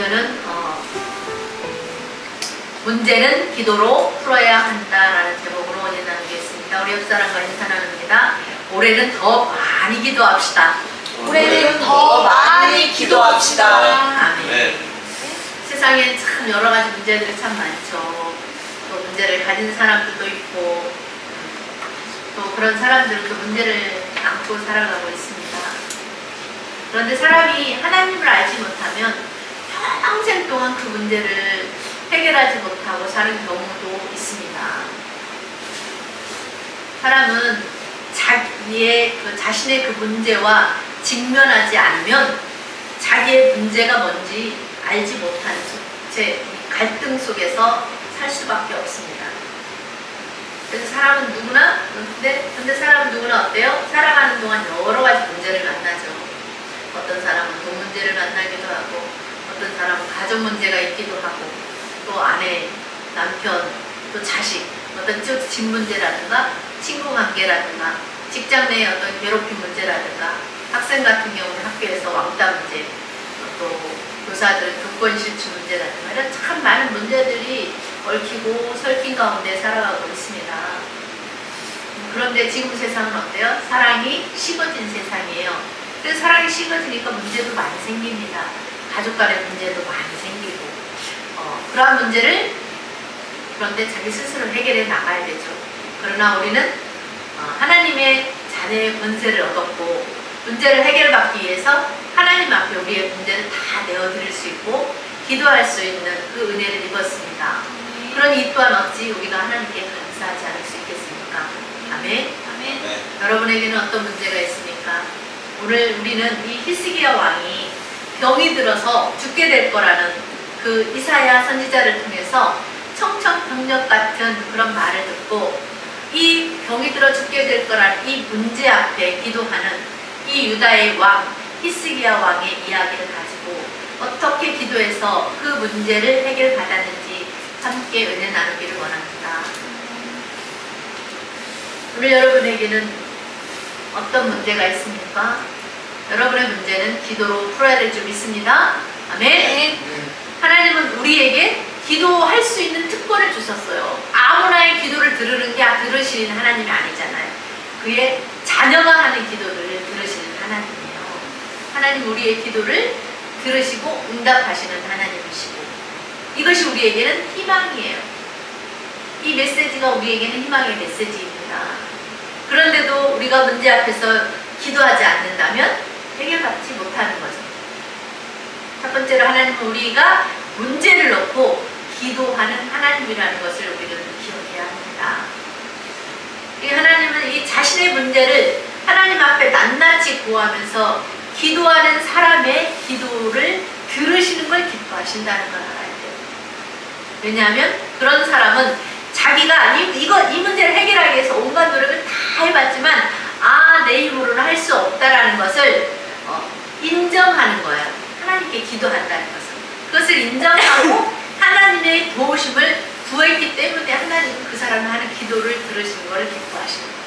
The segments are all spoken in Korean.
오늘은 문제는 기도로 풀어야 한다라는 제목으로 은혜 나누겠습니다. 우리 옆사람과 인사 나눕니다. 올해는 더 많이 기도합시다. 올해는 더 많이 기도합시다. 아멘. 네. 세상에 참 여러 가지 문제들이 참 많죠. 또 문제를 가진 사람들도 있고 또 그런 사람들은 그 문제를 안고 살아가고 있습니다. 그런데 사람이 하나님을 알지 못하면 평생 동안 그 문제를 해결하지 못하고 사는 경우도 있습니다. 사람은 자신의 그 문제와 직면하지 않으면 자기의 문제가 뭔지 알지 못하는 갈등 속에서 살 수밖에 없습니다. 그래서 사람은 누구나, 근데 사람은 누구나 어때요? 살아가는 동안 여러 가지 문제를 만나죠. 어떤 사람은 돈 문제를 만나기도 하고, 어떤 사람은 가정 문제가 있기도 하고, 또 아내, 남편, 또 자식, 어떤 집 문제라든가, 친구 관계라든가, 직장 내의 어떤 괴롭힘 문제라든가, 학생 같은 경우는 학교에서 왕따 문제, 또 교사들 교권 실추 문제라든가 이런 참 많은 문제들이 얽히고 설킨 가운데 살아가고 있습니다. 그런데 지금 세상은 어때요? 사랑이 식어진 세상이에요. 그래서 사랑이 식어지니까 문제도 많이 생깁니다. 가족 간의 문제도 많이 생기고 그러한 문제를 그런데 자기 스스로 해결해 나가야 되죠. 그러나 우리는 하나님의 자녀의 권세를 얻었고 문제를 해결받기 위해서 하나님 앞에 우리의 문제를 다 내어드릴 수 있고 기도할 수 있는 그 은혜를 입었습니다. 그러니 이 또한 어찌 우리가 하나님께 감사하지 않을 수 있겠습니까? 아멘. 아멘. 네. 여러분에게는 어떤 문제가 있습니까? 오늘 우리는 이 히스기야 왕이 병이 들어서 죽게 될 거라는 그 이사야 선지자를 통해서 청천벽력 같은 그런 말을 듣고 이 병이 들어 죽게 될 거라는 이 문제 앞에 기도하는 이 유다의 왕 히스기야 왕의 이야기를 가지고 어떻게 기도해서 그 문제를 해결받았는지 함께 은혜 나누기를 원합니다. 오늘 여러분에게는 어떤 문제가 있습니까? 여러분의 문제는 기도로 풀어야 될 줄 믿습니다. 아멘. 하나님은 우리에게 기도할 수 있는 특권을 주셨어요. 아무나의 기도를 들으시는 하나님이 아니잖아요. 그의 자녀가 하는 기도를 들으시는 하나님이에요. 하나님 우리의 기도를 들으시고 응답하시는 하나님이시고 이것이 우리에게는 희망이에요. 이 메시지가 우리에게는 희망의 메시지입니다. 그런데도 우리가 문제 앞에서 기도하지 않는다면 해결받지 못하는 거죠. 첫 번째로 하나님은 우리가 문제를 놓고 기도하는 하나님이라는 것을 우리는 기억해야 합니다. 이 하나님은 이 자신의 문제를 하나님 앞에 낱낱이 구하면서 기도하는 사람의 기도를 들으시는 걸 기뻐하신다는 걸 알아야 돼요. 왜냐하면 그런 사람은 자기가 이 문제를 해결하기 위해서 온갖 노력을 다 해봤지만 내 힘으로는 할 수 없다라는 것을 인정하는 거예요. 하나님께 기도한다는 것을. 그것을 인정하고 하나님의 도우심을 구했기 때문에 하나님은 그 사람이 하는 기도를 들으시는 것을 기뻐하시는 거예요.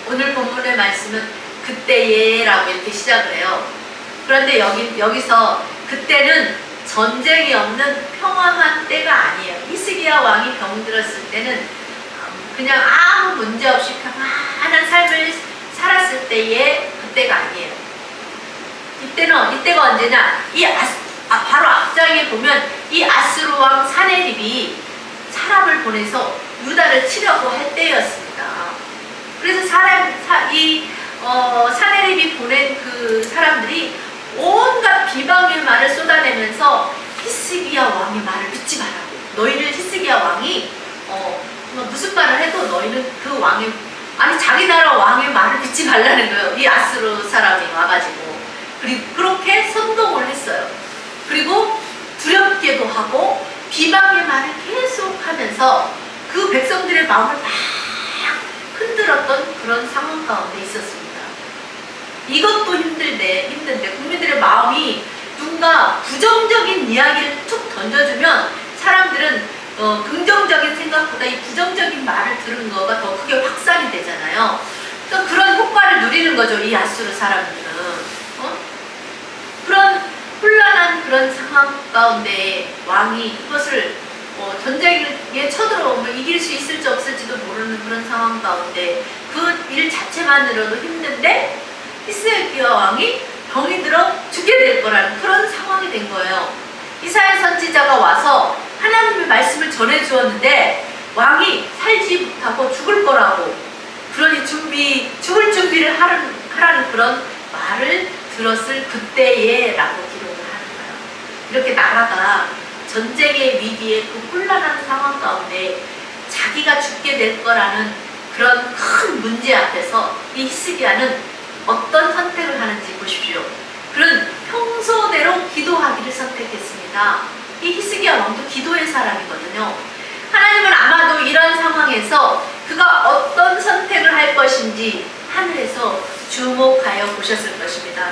오늘 본문의 말씀은 그때예라고 이렇게 시작을 해요. 그런데 여기서 그때는 전쟁이 없는 평화한 때가 아니에요. 히스기야 왕이 병들었을 때는 그냥 아무 문제 없이 평안한 삶을 살았을 때의 그때가 아니에요. 이때가 언제냐? 바로 앞장에 보면 이 아수르 왕 사네립이 사람을 보내서 유다를 치려고 할 때였습니다. 그래서 사네립이 보낸 그 사람들이 온갖 비방의 말을 쏟아내면서 히스기야 왕의 말을 믿지 말라고. 너희를 히스기야 왕이 무슨 말을 해도 너희는 그 왕의 자기 나라 왕의 말을 믿지 말라는 거예요. 이 아수르 사람이 와가지고 그렇게 선동을 했어요. 그리고 두렵게도 하고 비방의 말을 계속하면서 그 백성들의 마음을 막 흔들었던 그런 상황 가운데 있었습니다. 이것도 힘든데 국민들의 마음이 누군가 부정적인 이야기를 툭 던져주면 사람들은 긍정적인 생각보다 이 부정적인 말을 들은 거가 더 크게 확산이 되잖아요. 그러니까 그런 효과를 누리는 거죠, 이 아수르 사람들은. 그런 혼란한 그런 상황 가운데 왕이 이것을 전쟁에 쳐들어오면 이길 수 있을지 없을지도 모르는 그런 상황 가운데 그 일 자체만으로도 힘든데 히스기야 왕이 병이 들어 죽게 될 거라는 그런 상황이 된 거예요. 이사야 선지자가 와서 하나님의 말씀을 전해 주었는데 왕이 살지 못하고 죽을 거라고, 그러니 죽을 준비를 하라는 그런 말을 들었을 그때에 라고 기록을 하는 거예요. 이렇게 나라가 전쟁의 위기에 그 혼란한 상황 가운데 자기가 죽게 될 거라는 그런 큰 문제 앞에서 이 히스기야는 어떤 선택을 하는지 보십시오. 그는 평소대로 기도하기를 선택했습니다. 이 히스기야 왕도 기도의 사람이거든요. 하나님은 아마도 이런 상황에서 그가 어떤 선택을 할 것인지 하늘에서 주목하여 보셨을 것입니다.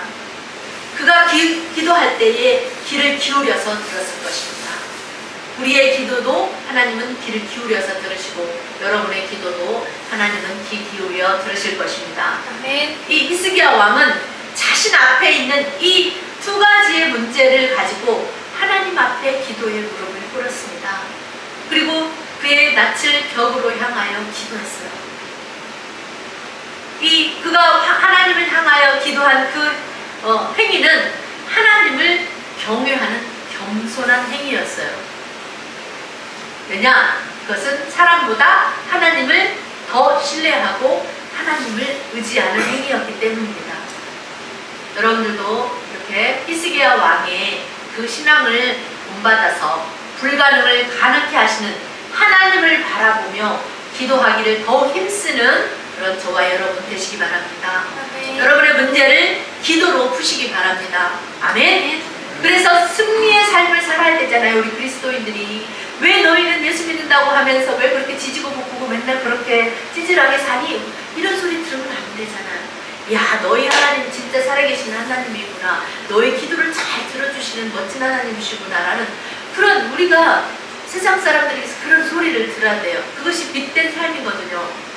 그가 기도할 때에 귀를 기울여서 들었을 것입니다. 우리의 기도도 하나님은 귀를 기울여서 들으시고 여러분의 기도도 하나님은 귀 기울여 들으실 것입니다. 아멘. 이 히스기야 왕은 자신 앞에 있는 이 두 가지의 문제를 가지고 하나님 앞에 기도의 무릎을 꿇었습니다. 그리고 그의 낯을 벽으로 향하여 기도했어요. 그가 하나님을 향하여 기도한 그 행위는 하나님을 경외하는 겸손한 행위였어요. 왜냐? 그것은 사람보다 하나님을 더 신뢰하고 하나님을 의지하는 행위였기 때문입니다. 여러분들도 이렇게 히스기야 왕의 그 신앙을 본받아서 불가능을 가능케 하시는 하나님을 바라보며 기도하기를 더욱 힘쓰는 그런 저와 여러분 되시기 바랍니다. 아멘. 여러분의 문제를 기도로 푸시기 바랍니다. 아멘. 그래서 승리의 삶을 살아야 되잖아요. 우리 그리스도인들이. 왜 너희는 예수 믿는다고 하면서 왜 그렇게 지지고 볶고 맨날 그렇게 찌질하게 사니? 이런 소리 들으면 안 되잖아요. 야, 너희 하나님 진짜 살아계신 하나님이구나. 너희 기도를 잘 들어주시는 멋진 하나님이시구나 라는 그런, 우리가 세상 사람들에게서 그런 소리를 들어야 돼요. 그것이 빛된 삶이거든요.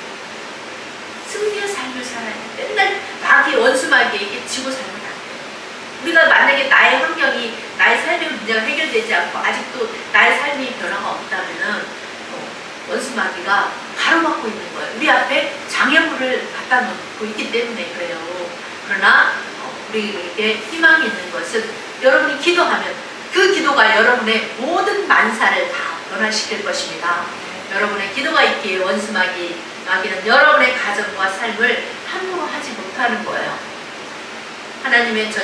승리의 삶을 살아야 돼. 맨날 원수 마귀에게 지고 살면 안 돼요. 우리가 만약에 나의 환경이, 나의 삶의 문제가 해결되지 않고 아직도 나의 삶이 변화가 없다면은 원수 마귀가 가로막고 있는 거예요. 우리 앞에 장애물을 갖다 놓고 있기 때문에 그래요. 그러나 우리에게 희망이 있는 것은 여러분이 기도하면 그 기도가 여러분의 모든 만사를 다 변화시킬 것입니다. 여러분의 기도가 있기에 원수 마귀는 여러분의 가정과 삶을 함부로 하지 못하는 거예요.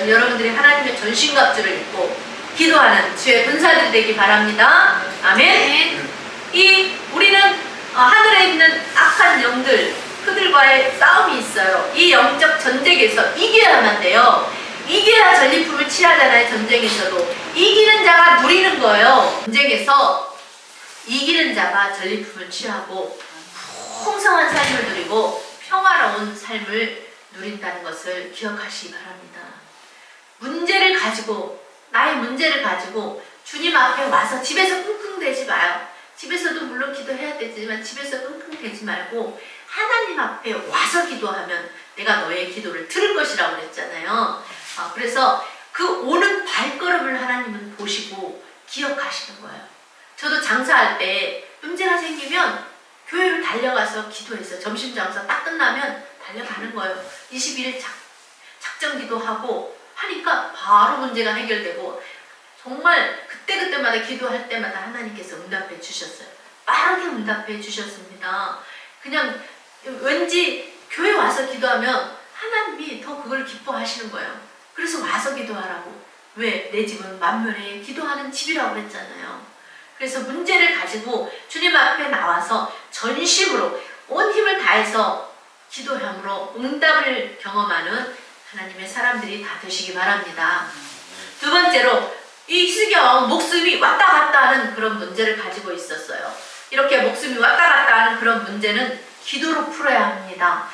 여러분들이 하나님의 전신갑주를 입고 기도하는 주의 군사들이 되기 바랍니다. 아멘. 우리는 하늘에 있는 악한 영들, 그들과의 싸움이 있어요. 이 영적 전쟁에서 이겨야만 돼요. 이겨야 전리품을 취하잖아요. 전쟁에서도 이기는 자가 누리는 거예요. 전쟁에서 이기는 자가 전리품을 취하고 풍성한 삶을 누리고 평화로운 삶을 누린다는 것을 기억하시기 바랍니다. 나의 문제를 가지고 주님 앞에 와서 집에서 끙끙대지 마요. 집에서도 물론 기도해야 되지만 집에서 끙끙대지 말고 하나님 앞에 와서 기도하면 내가 너의 기도를 들을 것이라고 그랬잖아요. 그래서 그 오는 발걸음을 하나님은 보시고 기억하시는 거예요. 저도 장사할 때 문제가 생기면 교회로 달려가서 기도했어요. 점심 장사 딱 끝나면 달려가는 거예요. 21일 작정 기도하고 하니까 바로 문제가 해결되고 정말 그때마다 기도할 때마다 하나님께서 응답해 주셨어요. 빠르게 응답해 주셨습니다. 그냥 왠지 교회 와서 기도하면 하나님이 더 그걸 기뻐하시는 거예요. 그래서 와서 기도하라고. 왜? 내 집은 만면에 기도하는 집이라고 그랬잖아요. 그래서 문제를 가지고 주님 앞에 나와서 전심으로 온 힘을 다해서 기도함으로 응답을 경험하는 하나님의 사람들이 다 되시기 바랍니다. 두 번째로 이 히스기야 왕은 목숨이 왔다 갔다 하는 그런 문제를 가지고 있었어요. 이렇게 목숨이 왔다 갔다 하는 그런 문제는 기도로 풀어야 합니다.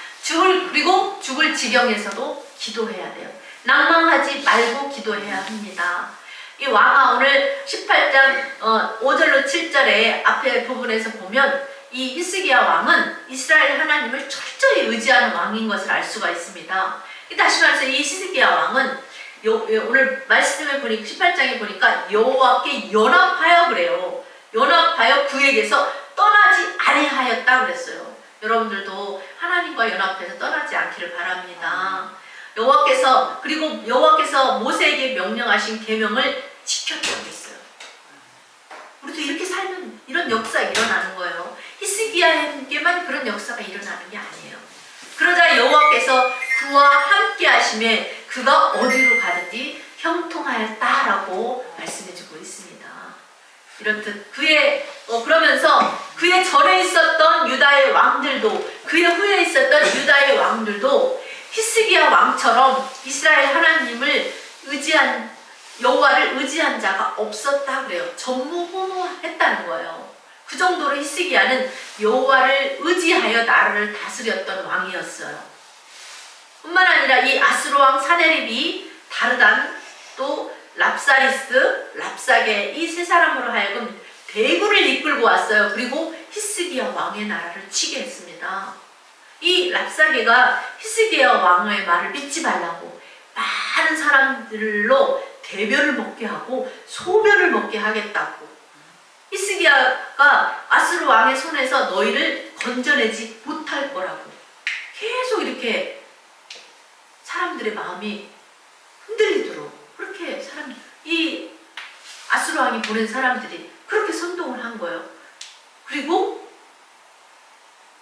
그리고 죽을 지경에서도 기도해야 돼요. 낭망하지 말고 기도해야 합니다. 이 왕아 오늘 18장 5절로 7절의 앞에 부분에서 보면 이 히스기야 왕은 이스라엘 하나님을 철저히 의지하는 왕인 것을 알 수가 있습니다. 다시 말해서 이 히스기야 왕은 오늘 말씀에 보니까 18장에 보니까 여호와께 연합하여 그래요. 연합하여 그에게서 떠나지 아니하였다 그랬어요. 여러분들도 하나님과 연합해서 떠나지 않기를 바랍니다. 그리고 여호와께서 모세에게 명령하신 계명을 지켰다고 했어요. 우리도 이렇게 살면 이런 역사가 일어나는 거예요. 히스기야에게만 그런 역사가 일어나는 게 아니에요. 그러자 여호와께서 그와 함께 하심에 그가 어디로 가든지 형통하였다라고 말씀해주고 있습니다. 이렇듯 그러면서 그의 전에 있었던 유다의 왕들도, 그의 후에 있었던 유다의 왕들도 히스기야 왕처럼 이스라엘 하나님을 여호와를 의지한 자가 없었다 그래요. 전무후무했다는 거예요. 그 정도로 히스기야는 여호와를 의지하여 나라를 다스렸던 왕이었어요. 뿐만 아니라 이 아수르 왕 사네립이 다르단, 또 랍사리스, 랍사게 이 세 사람으로 하여금 대군을 이끌고 왔어요. 그리고 히스기야 왕의 나라를 치게 했습니다. 이 랍사게가 히스기야 왕의 말을 믿지 말라고 많은 사람들로 대변을 먹게 하고 소변을 먹게 하겠다고, 히스기야가 아수르 왕의 손에서 너희를 건져내지 못할 거라고 계속 이렇게 사람들의 마음이 흔들리도록 그렇게 이 아수르 왕이 보낸 사람들이 그렇게 선동을 한 거예요. 그리고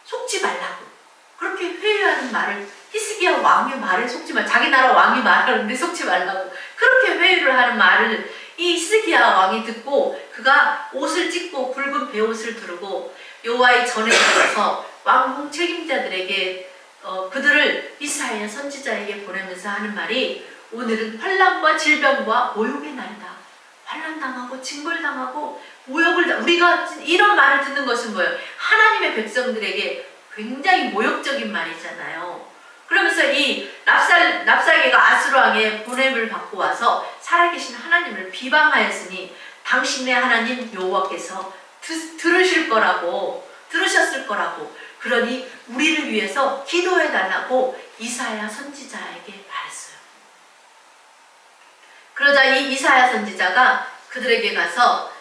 속지 말라고 그렇게 회유하는 말을, 히스기야 왕의 말에 속지 말, 자기 나라 왕이 말하는데 속지 말라고 그렇게 회유를 하는 말을 이 히스기야 왕이 듣고 그가 옷을 찢고 굵은 베옷을 두르고 여호와의 전에 들어서 왕궁 책임자들에게 그들을 이사야 선지자에게 보내면서 하는 말이, 오늘은 환난과 질병과 모욕의 날이다. 환난당하고 징벌당하고 모욕을 우리가 이런 말을 듣는 것은 뭐예요? 하나님의 백성들에게 굉장히 모욕적인 말이잖아요. 그러면서 이 랍사게가 아수르 왕의 보냄을 받고 와서 살아계신 하나님을 비방하였으니 당신의 하나님 여호와께서 들으셨을 거라고 그러니 우리를 위해서 기도해 달라고 이사야 선지자에게 말했어요. 그러자 이 이사야 선지자가 그들에게 가서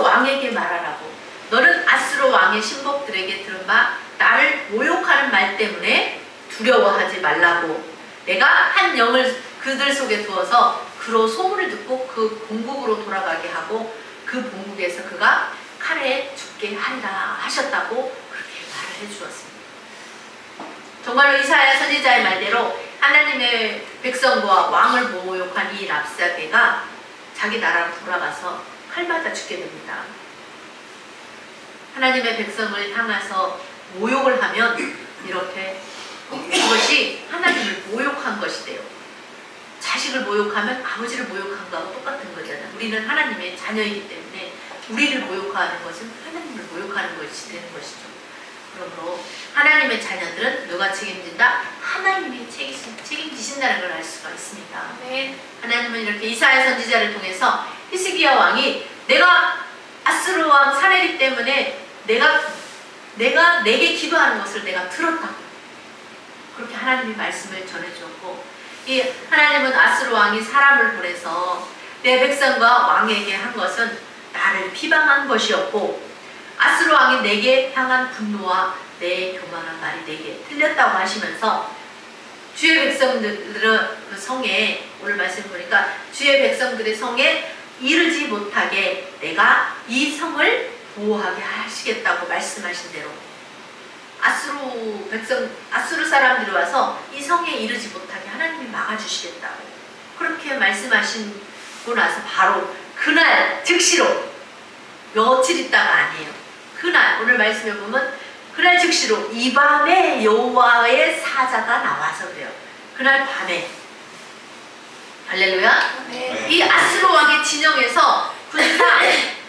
왕에게 말하라고, 너는 아수르 왕의 신복들에게 들은 바 나를 모욕하는 말 때문에 두려워하지 말라고, 내가 한 영을 그들 속에 두어서 그로 소문을 듣고 그 본국으로 돌아가게 하고 그 본국에서 그가 칼에 죽게 하리라 하셨다고 그렇게 말을 해주었습니다. 정말로 이사야 선지자의 말대로 하나님의 백성과 왕을 모욕한 이 랍사게가 자기 나라로 돌아가서 칼 맞아 죽게 됩니다. 하나님의 백성을 향해서 모욕을 하면 이렇게 그것이 하나님을 모욕한 것이 돼요. 자식을 모욕하면 아버지를 모욕한 거하고 똑같은 거잖아요. 우리는 하나님의 자녀이기 때문에 우리를 모욕하는 것은 하나님을 모욕하는 것이 되는 것이죠. 그러므로 하나님의 자녀들은 누가 책임진다? 하나님이 책임지신다는 걸 알 수가 있습니다. 네. 하나님은 이렇게 이사야 선지자를 통해서 히스기야 왕이 내가 아수르 왕 사네립 때문에 내가 내게 기도하는 것을 내가 들었다, 그렇게 하나님이 말씀을 전해주었고, 이 하나님은 아수르 왕이 사람을 보내서 내 백성과 왕에게 한 것은 나를 비방한 것이었고, 아수르 왕이 내게 향한 분노와 내 교만한 말이 내게 틀렸다고 하시면서 주의 백성들의 성에, 오늘 말씀 보니까 주의 백성들의 성에 이르지 못하게 내가 이 성을 보호하게 하시겠다고 말씀하신 대로 아수르 사람들이 와서 이 성에 이르지 못하게 하나님이 막아주시겠다고 그렇게 말씀하시고 나서 바로 그날 즉시로, 며칠 있다가 아니에요, 그날, 오늘 말씀에 보면 그날 즉시로 이 밤에 여호와의 사자가 나와서 그래요. 그날 밤에, 할렐루야. 네. 이 아수르 왕의 진영에서 군사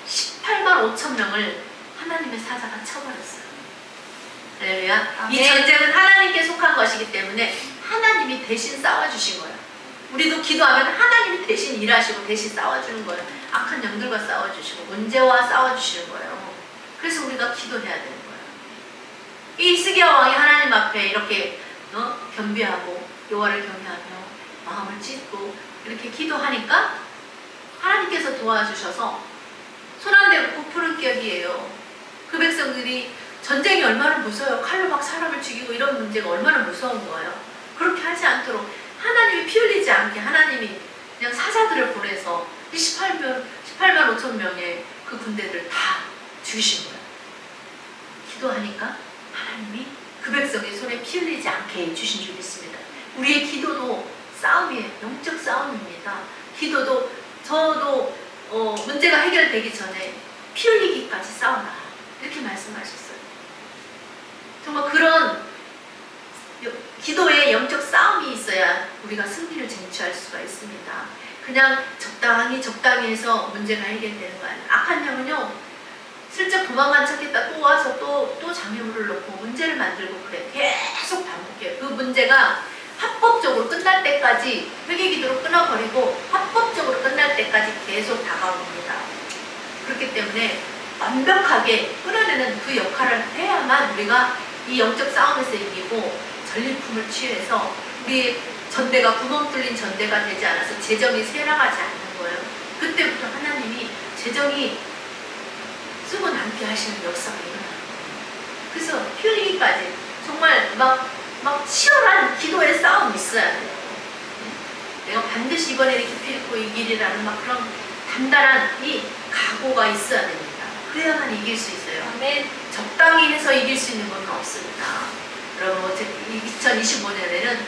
18만 5천 명을 하나님의 사자가 쳐버렸어요. 할렐루야. 이 전쟁은 하나님께 속한 것이기 때문에 하나님이 대신 싸워주신 거예요. 우리도 기도하면 하나님이 대신 일하시고 대신 싸워주는 거예요. 악한 영들과 싸워주시고 문제와 싸워주시는 거예요. 그래서 우리가 기도해야 되는 거예요. 이 히스기야 왕이 하나님 앞에 이렇게 겸비하고 여호와를 경외하며 마음을 찢고 이렇게 기도하니까 하나님께서 도와주셔서 손 안 대고 푸른 격이에요. 그 백성들이 전쟁이 얼마나 무서워요. 칼로 막 사람을 죽이고 이런 문제가 얼마나 무서운 거예요. 그렇게 하지 않도록 하나님이 피 흘리지 않게 하나님이 그냥 사자들을 보내서 18만 5천 명의 그 군대들 다 죽이신 거예요. 기도하니까 하나님이 그 백성의 손에 피 흘리지 않게 해주신 줄 믿습니다. 우리의 기도도 싸움이에요. 영적 싸움입니다. 기도도 저도 문제가 해결되기 전에 피 흘리기까지 싸워라 이렇게 말씀하셨어요. 정말 그런 기도에 영적 싸움이 있어야 우리가 승리를 쟁취할 수가 있습니다. 그냥 적당히 해서 문제가 해결되는 거 아니에요. 악한 영은요 슬쩍 도망간 척했다 또 와서 또 장애물을 놓고 문제를 만들고 그래. 계속 반복해요. 그 문제가 합법적으로 끝날 때까지 회개기도로 끊어버리고 합법적으로 끝날 때까지 계속 다가옵니다. 그렇기 때문에 완벽하게 끊어내는 그 역할을 해야만 우리가 이 영적 싸움에서 이기고 전리품을 취해서 우리 전대가 구멍 뚫린 전대가 되지 않아서 재정이 새나가지 않는 거예요. 그때부터 하나님이 재정이 쓰고 남게 하시는 역사가 일어나는 거예요. 그래서 피 흘리기까지 정말 막 치열한 기도의 싸움이 있어야 돼요. 내가 반드시 이번에는 깊이 읽고 이기리라는 막 그런 단단한 이 각오가 있어야 됩니다. 그래야만 이길 수 있어요. 아멘. 적당히 해서 이길 수 있는 건 없습니다. 여러분, 2025년에는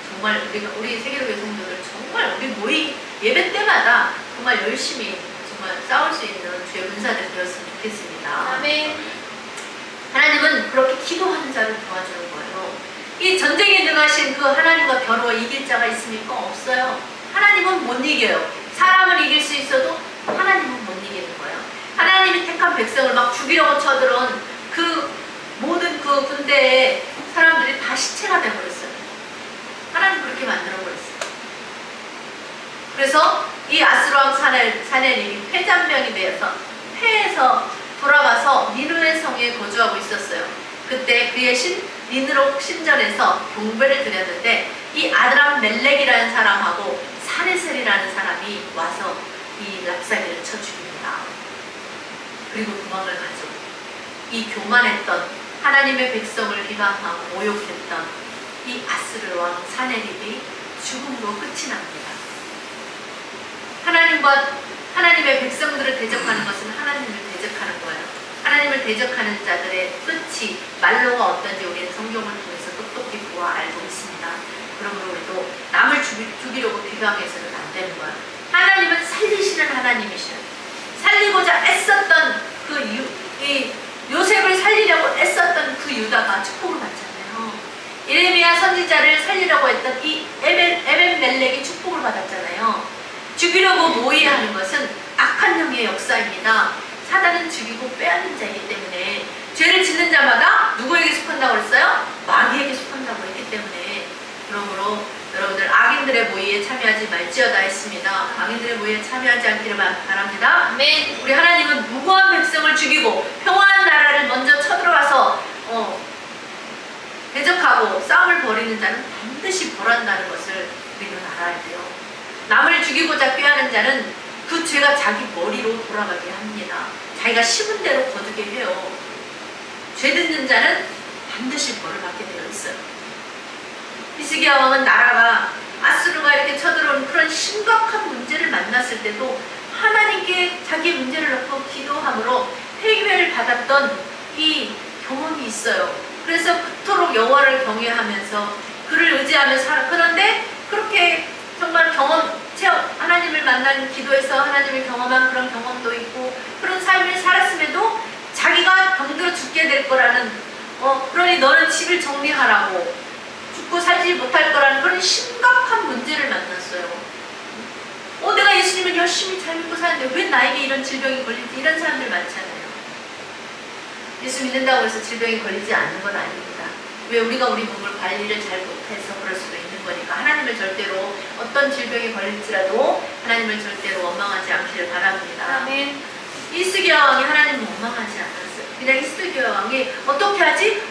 정말 우리 세계로의 성도들 정말 우리 모임 예배 때마다 정말 열심히 정말 싸울 수 있는 주의 군사들 되었으면 좋겠습니다. 아멘. 하나님은 그렇게 기도하는 자를 도와주는 거예요. 이 전쟁에 능하신 그 하나님과 겨루어 이길 자가 있습니까? 없어요. 하나님은 못 이겨요. 사람을 이길 수 있어도 하나님은 못 이기는 거예요. 하나님이 택한 백성을 막 죽이려고 쳐들어온 그 모든 그 군대에 사람들이 다 시체가 되어버렸어요. 하나님 그렇게 만들어버렸어요. 그래서 이 아스로왕 사내립이 패잔병이 되어서 패해서 돌아가서 니느웨 성에 거주하고 있었어요. 그때 그의 니느록 신전에서 경배를 드렸는데 이 아드람 멜렉이라는 사람하고 사레셀이라는 사람이 와서 이 랍사게를 쳐 죽입니다. 그리고 도망을 가죠. 이 교만했던 하나님의 백성을 비방하고 모욕했던 이 아스르 왕 사네립이 죽음으로 끝이 납니다. 하나님의 백성들을 대적하는 것은 하나님을 대적하는 거예요. 하나님을 대적하는 자들의 끝이 말로가 어떤지 우리는 성경을 통해서 똑똑히 보아 알고 있습니다. 그러므로 우리도 남을 죽이려고 비방해서는 안 되는 거예요. 하나님은 살리시는 하나님이셔요. 살리고자 애썼던 이 요셉을 살리려고 애썼던 그 유다가 축복을 받잖아요. 예레미야 선지자를 살리려고 했던 이 에벤멜렉이 축복을 받았잖아요. 죽이려고 모의하는 것은 악한 영의 역사입니다. 사단은 죽이고 빼앗는 자이기 때문에 죄를 짓는 자마다 누구에게 속한다고 그랬어요? 마귀에게 속한다고 했기 때문에 그러므로 여러분들 악인들의 모의에 참여하지 말지어다 했습니다. 악인들의 모의에 참여하지 않기를 바랍니다. 아멘. 우리 하나님은 무고한 백성을 죽이고 평화한 나라를 먼저 쳐들어가서 대적하고 싸움을 벌이는 자는 반드시 벌한다는 것을 우리는 알아야 돼요. 남을 죽이고자 꾀하는 자는 그 죄가 자기 머리로 돌아가게 합니다. 자기가 심은 대로 거두게 해요. 죄 짓는 자는 반드시 벌을 받게 되어 있어요. 히스기야 왕은 나라가 아스루가 이렇게 쳐들어온 그런 심각한 문제를 만났을 때도 하나님께 자기의 문제를 놓고 기도함으로 해결을 받았던 이 경험이 있어요. 그래서 그토록 여호와를 경외하면서 그를 의지하며 살아. 그런데 그렇게 정말 하나님을 만난 기도에서 하나님을 경험한 그런 경험도 있고 그런 삶을 살았음에도 자기가 병들어 죽게 될 거라는 그러니 너는 집을 정리하라고 죽고 살지 못할 거라는 그런 심각한 문제를 만났어요. 내가 예수님을 열심히 잘 믿고 사는데 왜 나에게 이런 질병이 걸리지? 이런 사람들 많잖아요. 예수 믿는다고 해서 질병이 걸리지 않는 건 아닙니다. 왜 우리가 우리 몸을 관리를 잘 못해서 그럴 수도 있는 거니까 하나님을 절대로 어떤 질병이 걸릴지라도 하나님을 절대로 원망하지 않기를 바랍니다. 아멘. 히스기야 왕이 하나님을 원망하지 않았어요. 그냥 히스기야 왕이 어떻게 하지?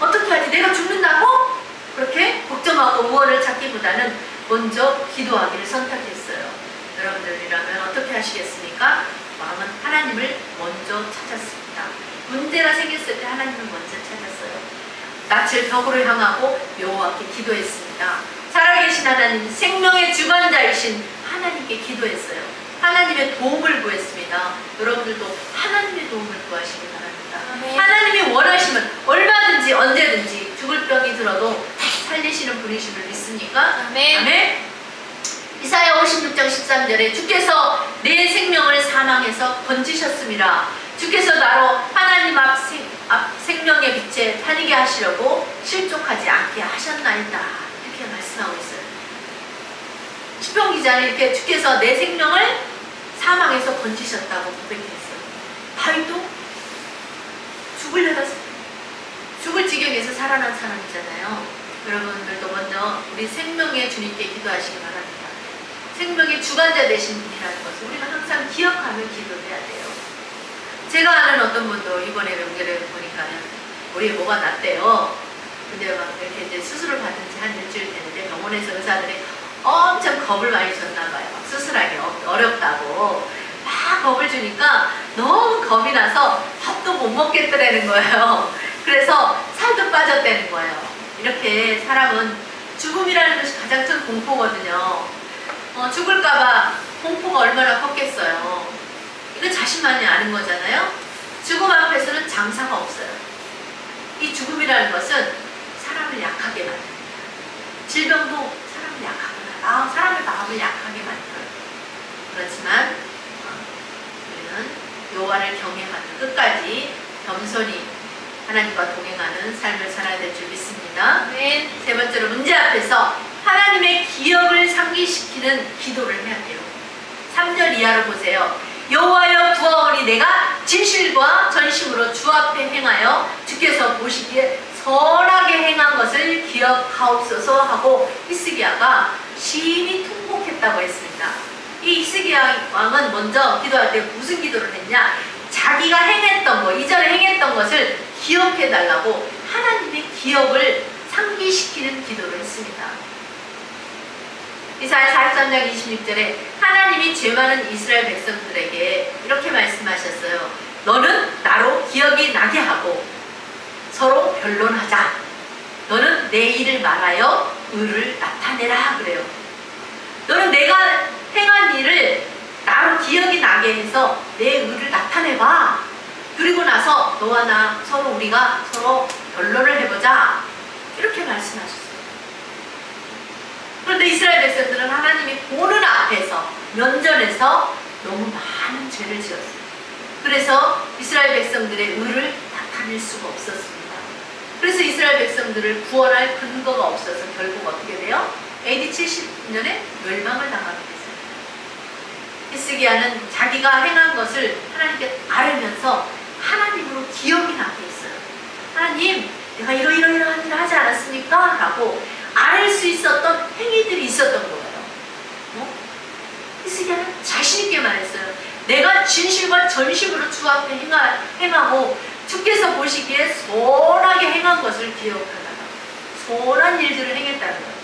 내가 죽는다고? 그렇게 걱정하고 우월을 찾기보다는 먼저 기도하기를 선택했어요. 여러분들이라면 어떻게 하시겠습니까? 마음은 하나님을 먼저 찾았습니다. 문제가 생겼을 때 하나님을 먼저 찾았어요. 낯을 벽으로 향하고 여호와께 기도했습니다. 살아계신 하나님, 생명의 주관자이신 하나님께 기도했어요. 하나님의 도움을 구했습니다. 여러분들도 하나님의 도움을 구하시기 바랍니다. 아멘. 하나님이 원하시면 얼마든지 언제든지 죽을 병이 들어도 다시 살리시는 분이심을 믿습니까? 아멘. 아멘. 이사야 56장 13절에 주께서 내 생명을 사망에서 건지셨습니다. 주께서 나로 하나님 앞 생명의 빛에 다니게 하시려고 실족하지 않게 하셨나이다. 이렇게 말씀하고 있어요. 시편 기자는 이렇게 주께서 내 생명을 사망에서 건지셨다고 고백했어요. 다윗도 죽을 지경에서 살아난 사람이잖아요. 여러분들도 먼저 우리 생명의 주님께 기도하시기 바랍니다. 생명의 주관자 되신 분이라는 것을 우리가 항상 기억하며 기도해야 돼요. 제가 아는 어떤 분도 이번에 명절에 보니까는 우리 뭐가 났대요. 근데 막 이렇게 이제 수술을 받은 지 한 일주일 됐는데 병원에서 의사들이 엄청 겁을 많이 줬나 봐요. 막 수술하기 어렵다고 막 겁을 주니까 너무 겁이 나서 밥도 못 먹겠더라는 거예요. 그래서 살도 빠졌다는 거예요. 이렇게 사람은 죽음이라는 것이 가장 큰 공포거든요. 죽을까봐 공포가 얼마나 컸겠어요. 이거 자신만이 아는 거잖아요. 죽음 앞에서는 장사가 없어요. 이 죽음이라는 것은 사람을 약하게 만듭니다. 질병도 사람을 약하게 만들어요. 사람의 마음을 약하게 만들어요. 그렇지만 우리는 여호와를 경외하는 끝까지 겸손히 하나님과 동행하는 삶을 살아야 될 줄 믿습니다. 아멘. 세 번째로 문제 앞에서 하나님의 기억을 상기시키는 기도를 해야 돼요. 3절 이하로 보세요. 여호와여 구하오니 내가 진실과 전심으로 주 앞에 행하여 주께서 보시기에 선하게 행한 것을 기억하옵소서 하고 히스기야가 심히 통곡했다고 했습니다. 이 히스기야 왕은 먼저 기도할 때 무슨 기도를 했냐? 자기가 행했던 것, 이전에 행했던 것을 기억해 달라고 하나님의 기억을 상기시키는 기도를 했습니다. 이사야 43장 26절에 하나님이 죄 많은 이스라엘 백성들에게 이렇게 말씀하셨어요. 너는 나로 기억이 나게 하고 서로 변론하자. 너는 내 일을 말하여 의를 나타내라 그래요. 너는 내가 행한 일을 나로 기억이 나게 해서 내 의를 나타내봐. 그리고 나서 너와 나 우리가 서로 변론을 해보자. 이렇게 말씀하셨어요. 그런데 이스라엘 백성들은 하나님이 보는 앞에서 면전에서 너무 많은 죄를 지었어요. 그래서 이스라엘 백성들의 의를 나타낼 수가 없었습니다. 그래서 이스라엘 백성들을 구원할 근거가 없어서 결국 어떻게 돼요? AD 70년에 멸망을 당하게 됐어요. 히스기야는 자기가 행한 것을 하나님께 아뢰면서 하나님으로 기억이 나게 했어요. 하나님, 내가 이러한 일을 하지 않았습니까? 라고 아뢰 수 있었던 행위들이 있었던 거예요. 히스기야는 자신 있게 말했어요. 내가 진실과 전심으로 주 앞에 행하고 주께서 보시기에 선하게 행한 것을 기억하다가 선한 일들을 행했다는 거예요.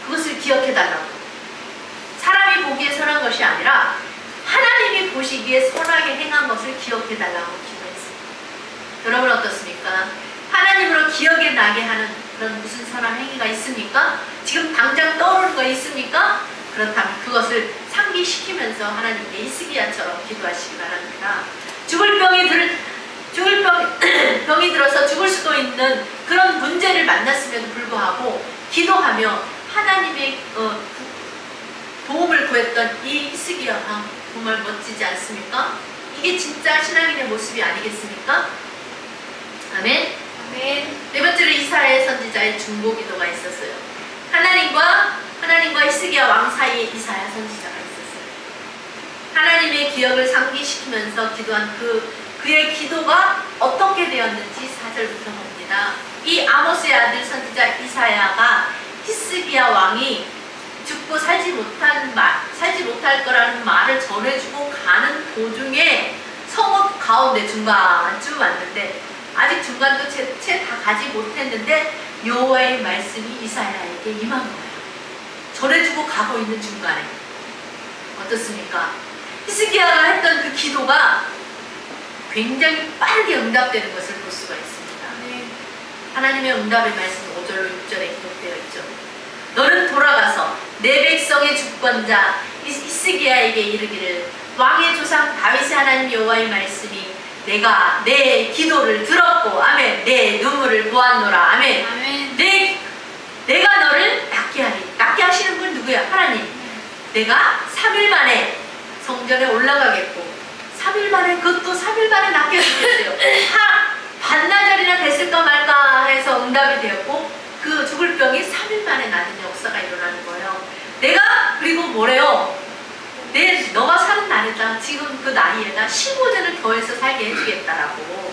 그것을 기억해달라고. 사람이 보기에 선한 것이 아니라 하나님이 보시기에 선하게 행한 것을 기억해달라고 기도했습니다. 여러분 어떻습니까? 하나님으로 기억에 나게 하는 그런 무슨 선한 행위가 있습니까? 지금 당장 떠오르는 거 있습니까? 그렇다면 그것을 상기시키면서 하나님께 히스기야처럼 기도하시기 바랍니다. 병이 들어서 죽을 수도 있는 그런 문제를 만났음에도 불구하고 기도하며 하나님의 도움을 구했던 이 히스기야가 정말 멋지지 않습니까? 이게 진짜 신앙인의 모습이 아니겠습니까? 아멘. 아멘. 네 번째로 이사야 선지자의 중보기도가 있었어요. 하나님과 히스기야 왕 사이에 이사야 선지자가 있었어요. 하나님의 기억을 상기시키면서 기도한 그의 기도가 어떻게 되었는지 4절부터 봅니다. 이 아모스의 아들 선지자 이사야가 히스기야 왕이 죽고 살지 못할 거라는 말을 전해주고 가는 도중에 성읍 가운데 중간쯤 왔는데 아직 중간도 채 다 가지 못했는데 여호와의 말씀이 이사야에게 임한 거예요. 전해주고 가고 있는 중간에. 어떻습니까? 히스기야가 했던 그 기도가 굉장히 빠르게 응답되는 것을 볼 수가 있습니다. 하나님의 응답의 말씀은 5절로 6절에 기록되어 있죠. 너는 돌아가서 내 백성의 주권자 히스기야에게 이르기를 왕의 조상 다윗의 하나님 여호와의 말씀이 내가 내 기도를 들었고 아멘 내 눈물을 보았노라 아멘, 아멘. 내가 너를 낫게 하리. 낫게 하시는 분 누구야? 하나님. 내가 3일 만에 성전에 올라가겠고 3일 만에 그것도 3일 만에 낫게 해주겠어요. 반나절이나 됐을까 말까 해서 응답이 되었고 그 죽을 병이 3일 만에 나는 역사가 일어나는 거예요. 내가 그리고 뭐래요? 너가 사는 날에다 지금 그 나이에다 15년을 더해서 살게 해주겠다라고.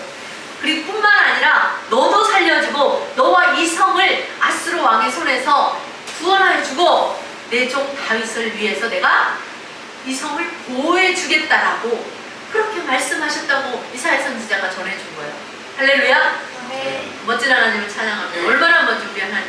그리고 뿐만 아니라 너도 살려주고 너와 이 성을 아스로 왕의 손에서 구원해주고 내 종 다윗을 위해서 내가 이 성을 보호해 주겠다라고 그렇게 말씀하셨다고 이사야 선지자가 전해준 거예요. 할렐루야. 네. 멋진 하나님을 찬양합니다. 얼마나 먼저 우리 하나님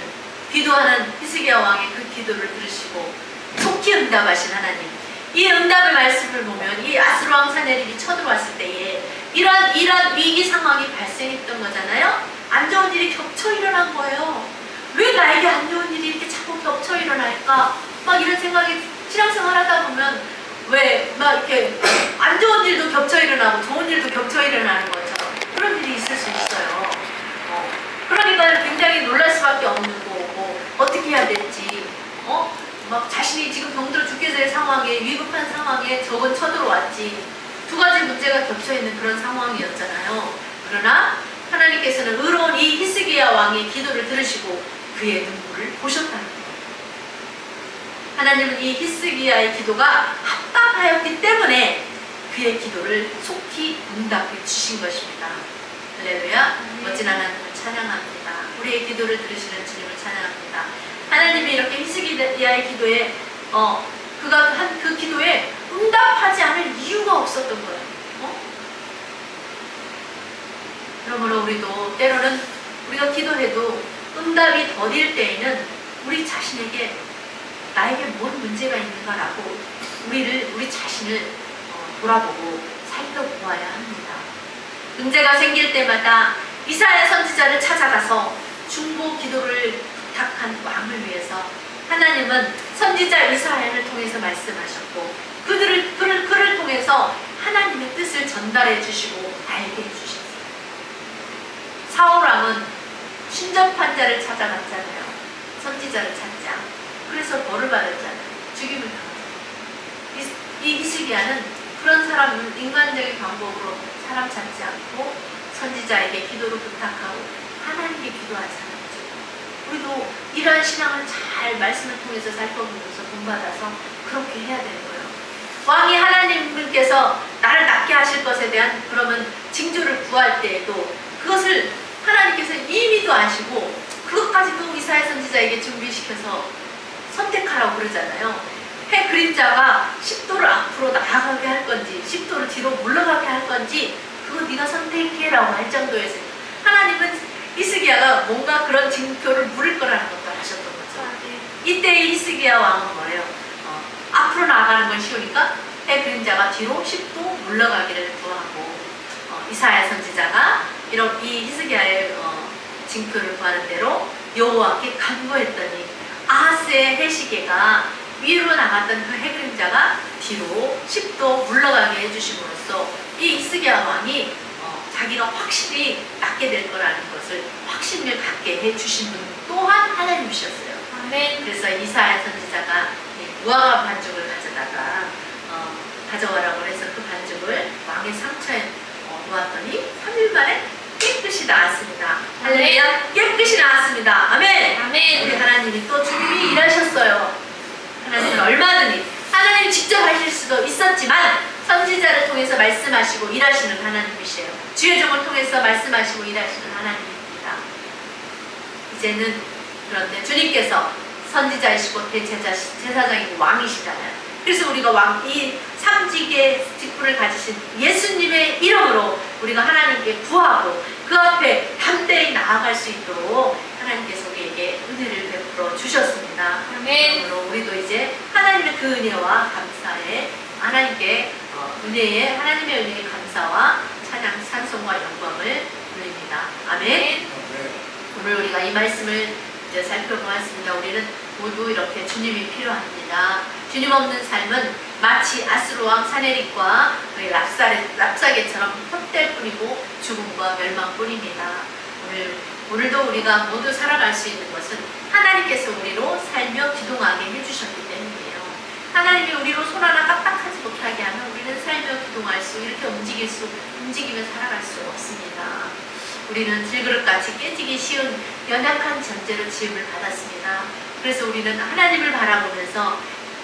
기도하는 히스기야 왕의 그 기도를 들으시고 속히 응답하신 하나님. 이 응답의 말씀을 보면 이 아스로 왕 사내립이 쳐들어왔을 때에 이러한 위기 상황이 발생했던 거잖아요. 안 좋은 일이 겹쳐 일어난 거예요. 왜 나에게 안 좋은 일이 이렇게 자꾸 겹쳐 일어날까? 막 이런 생각이 신앙생활 하다 보면 왜 막 이렇게 안 좋은 일도 겹쳐 일어나고 좋은 일도 겹쳐 일어나는 것처럼 그런 일이 있을 수 있어요. 그러니까 굉장히 놀랄 수밖에 없는 거고 어떻게 해야 될지 막 자신이 지금 병들어 죽게 될 상황에 위급한 상황에 적은 쳐들어왔지. 두 가지 문제가 겹쳐있는 그런 상황이었잖아요. 그러나 하나님께서는 의로운 이 히스기야 왕의 기도를 들으시고 그의 눈물을 보셨다는 거예요. 하나님은 이 히스기야의 기도가 합당하였기 때문에 그의 기도를 속히 응답해 주신 것입니다. 할렐루야. 멋진 하나님을 찬양합니다. 우리의 기도를 들으시는 주님을 찬양합니다. 하나님이 이렇게 히스기야의 기도에 그가 한 그 기도에 응답하지 않을 이유가 없었던 거예요. 그러므로 우리도 때로는 우리가 기도해도 응답이 더딜 때에는 우리 자신에게 나에게 뭔 문제가 있는가라고 우리 자신을 돌아보고 살펴보아야 합니다. 문제가 생길 때마다 이사야 선지자를 찾아가서 중보 기도를 부탁한 왕을 위해서 하나님은 선지자 이사야를 통해서 말씀하셨고 그를 통해서 하나님의 뜻을 전달해 주시고 알게 해주셨어요. 사울왕은 신접한 자를 찾아갔잖아요. 선지자를 찾지 않고. 그래서 벌을 받았잖아요. 죽임을 당하잖아요. 이 히스기야는 그런 사람을 인간적인 방법으로 사람 찾지 않고 선지자에게 기도를 부탁하고 하나님께 기도한 사람이죠. 우리도 이러한 신앙을 잘 말씀을 통해서 살펴보면서 본받아서 그렇게 해야 되는 거예요. 왕이 하나님께서 나를 낫게 하실 것에 대한 그러면 징조를 구할 때에도 그것을 하나님께서 이미도 아시고 그것까지도 이사야 선지자에게 준비시켜서 선택하라고 그러잖아요. 해 그림자가 10도를 앞으로 나아가게 할 건지 10도를 뒤로 물러가게 할 건지 그거 네가 선택해라고 할 정도에서 하나님은 히스기야가 뭔가 그런 징표를 물을 거라는 것도 아셨던 거죠. 이때의 히스기야 왕은 뭐예요? 앞으로 나아가는 건 쉬우니까 해 그림자가 뒤로 10도 물러가기를 구하고 이사야 선지자가 이 히스기야의 징표를 구하는 대로 여호와께 간구했더니 아하스의 해시계가 위로 나갔던 그 해 그림자가 뒤로 10도 물러가게 해주심으로써 이 히스기야 왕이 자기가 확실히 낫게 될 거라는 것을 확신을 갖게 해주신 분 또한 하나님이셨어요. 아멘. 그래서 이사야 선지자가 무화과 반죽을 가져와라고 해서 그 반죽을 왕의 상처에 놓았더니 3일 만에 깨끗이 나았습니다. 할렐루야. 깨끗이 나았습니다. 아멘. 아멘. 우리 하나님이 또 준비 일하셨어요. 하나님은 얼마든지 하나님 직접 하실 수도 있었지만 선지자를 통해서 말씀하시고 일하시는 하나님이세요. 주의 종을 통해서 말씀하시고 일하시는 하나님입니다. 이제는 그런데 주님께서 선지자이시고 대제사장이고 왕이시잖아요. 그래서 우리가 이 삼직의 직분을 가지신 예수님의 이름으로 우리가 하나님께 구하고 그 앞에 담대히 나아갈 수 있도록 하나님께서 우리에게 은혜를 베풀어 주셨습니다. 아멘. 그러므로 우리도 이제 하나님의 그 은혜와 감사에 하나님께 은혜에 하나님의 은혜에 감사와 찬양 찬송과 영광을 돌립니다. 아멘. 오늘 우리가 이 말씀을 이제 살펴보았습니다. 우리는 모두 이렇게 주님이 필요합니다. 주님 없는 삶은 마치 아스로왕 사내립과 랍사게처럼 헛될뿐이고 죽음과 멸망뿐입니다. 오늘도 우리가 모두 살아갈 수 있는 것은 하나님께서 우리로 살며 기동하게 해주셨기 때문이에요. 하나님이 우리로 손 하나 까딱하지 못하게 하면 우리는 살며 기동할 수, 이렇게 움직이며 살아갈 수 없습니다. 우리는 질그릇같이 깨지기 쉬운 연약한 존재로 지음을 받았습니다. 그래서 우리는 하나님을 바라보면서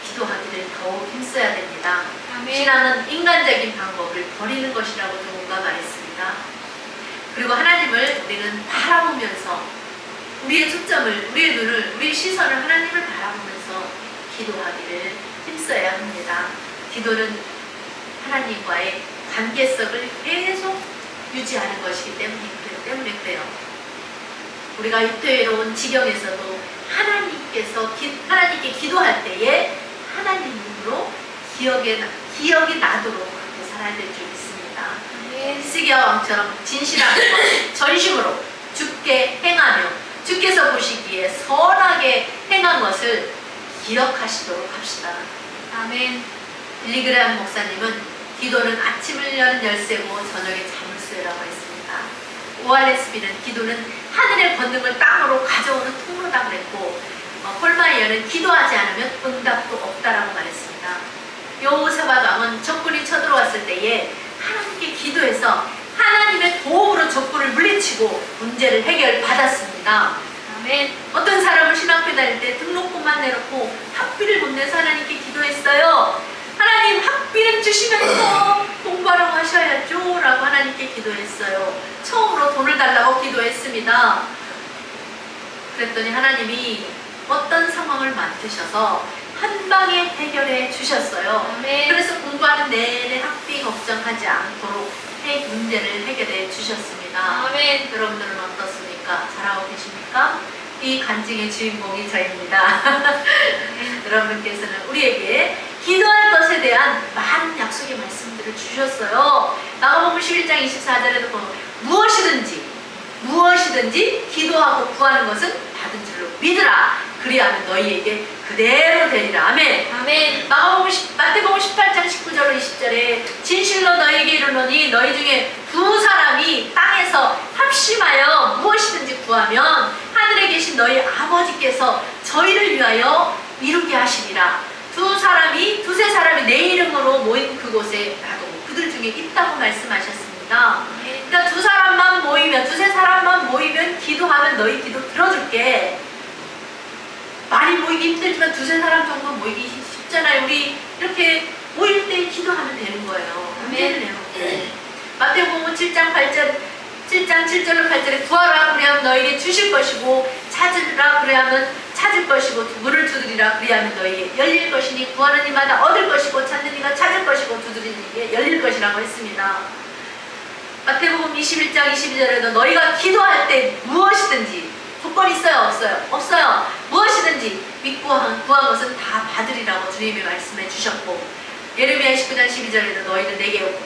기도하기를 더욱 힘써야 됩니다. 아멘. 신앙은 인간적인 방법을 버리는 것이라고 누군가 말했습니다. 그리고 하나님을 우리는 바라보면서 우리의 초점을, 우리의 눈을, 우리의 시선을 하나님을 바라보면서 기도하기를 힘써야 합니다. 기도는 하나님과의 관계성을 계속 유지하는 것이기 때문에 그래요. 우리가 육퇴외로운 지경에서도 하나님께 기도할 때에 하나님으로 기억이 나도록 그렇게 살아야 될 줄 믿습니다. 히스기야 왕처럼 진실함과 전심으로 주께 행하며 주께서 보시기에 선하게 행한 것을 기억하시도록 합시다. 아멘. 빌리그레암 목사님은 기도는 아침을 여는 열쇠고 저녁에 잠을 쇠라고 했습니다. 오알레스비는 기도는 하늘의 권능을 땅으로 가져오는 통로다 그랬고, 홀마이어는 기도하지 않으면 응답도 없다라고 말했습니다. 여호사밧 왕은 적군이 쳐들어왔을 때에 하나님께 기도해서 하나님의 도움으로 적군을 물리치고 문제를 해결받았습니다. 아멘. 어떤 어떤 사람은 신학교 다닐 때 등록금만 내놓고 학비를 못 내서 하나님께 기도했어요. 하나님 학비는 주시면서 공부하라고 하셔야죠 라고 하나님께 기도했어요. 처음으로 돈을 달라고 기도했습니다. 그랬더니 하나님이 어떤 상황을 만드셔서 한 방에 해결해 주셨어요. 아멘. 그래서 공부하는 내내 학비 걱정하지 않도록 문제를 해결해 주셨습니다. 아멘. 여러분들은 어떻습니까? 잘하고 계십니까? 이 간증의 주인공이 저입니다. 여러분께서는 우리에게 기도할 것에 대한 많은 약속의 말씀들을 주셨어요. 마가복음 11장 24절에도 무엇이든지 기도하고 구하는 것은 받은 줄로 믿으라. 그리하면 너희에게 그대로 되리라. 아멘. 아멘. 마태복음 18장 19절로 20절에 진실로 너희에게 이르노니 너희 중에 두 사람이 땅에서 합심하여 무엇이든지 구하면 하늘에 계신 너희 아버지께서 저희를 위하여 이루게 하시리라. 두세 사람이 내 이름으로 모인 그곳에 나도 그들 중에 있다고 말씀하셨습니다. 그러니까 두세 사람만 모이면 기도하면 너희 기도 들어줄게. 많이 모이기 힘들지만 두세 사람 정도 모이기 쉽잖아요. 우리 이렇게 모일 때 기도하면 되는 거예요. 문제를 내놓고. 마태복음 7장 7절로 8절에 구하라 그리하면 너에게 주실 것이고 찾으라 그리하면 찾을 것이고 문을 두드리라 그리하면 너에게 열릴 것이니 구하는 이마다 얻을 것이고 찾는 이가 찾을 것이고 두드리는 이게 열릴 것이라고 했습니다. 마태복음 21장 22절에도 너희가 기도할 때 무엇이든지 조건 있어요? 없어요? 없어요. 무엇이든지 믿고 구한 것은 다 받으리라고 주님이 말씀해 주셨고, 예레미야 19장 12절에도 너희는 내게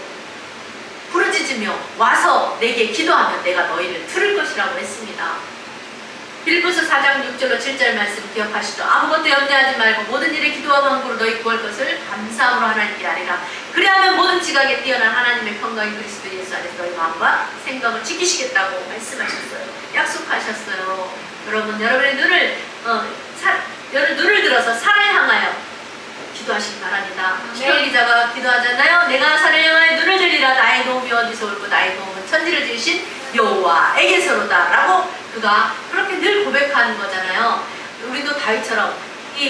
부르짖으며 와서 내게 기도하면 내가 너희를 들을 것이라고 했습니다. 빌립보서 4장 6절로 7절 말씀 기억하시죠? 아무것도 염려하지 말고 모든 일에 기도와 간구로 너희 구할 것을 감사함으로 하나님께 아뢰라. 그리하면 모든 지각에 뛰어난 하나님의 평강이 그리스도 예수 안에서 너희 마음과 생각을 지키시겠다고 말씀하셨어요. 약속하셨어요. 여러분의 눈을 들어서 산을 향하여 기도하시기 바랍니다. 시편 기자가 기도하잖아요. 내가 산을 향하여 눈을 들리라. 나의 도움이 어디서 올고 나의 도움은 천지를 지으신 여호와에게서로다 라고 그가 그렇게 늘 고백하는 거잖아요. 우리도 다윗처럼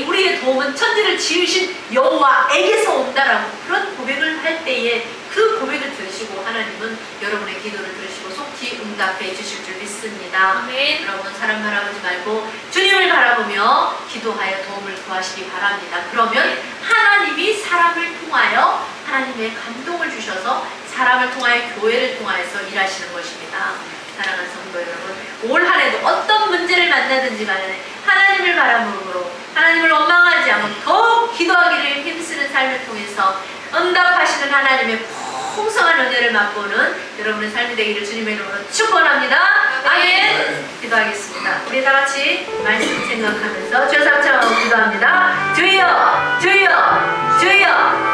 우리의 도움은 천지를 지으신 여호와에게서 온다라고 그런 고백을 할 때에 그 고백을 들으시고 하나님은 여러분의 기도를 들으시고 속히 응답해 주실 줄 믿습니다. 아멘. 여러분 사람 바라보지 말고 주님을 바라보며 기도하여 도움을 구하시기 바랍니다. 그러면 하나님이 사람을 통하여 하나님의 감동을 주셔서 사람을 통하여 교회를 통하여서 일하시는 것입니다. 사랑하는 성도 여러분, 올 한 해도 어떤 문제를 만나든지 간에 하나님을 바라므로 하나님을 원망하지 않고 더욱 기도하기를 힘쓰는 삶을 통해서 응답하시는 하나님의 풍성한 은혜를 맛보는 여러분의 삶이 되기를 주님의 이름으로 축원합니다. 아멘. 기도하겠습니다. 우리 다 같이 말씀 생각하면서 주여 삼창하고 기도합니다. 주여, 주여, 주여.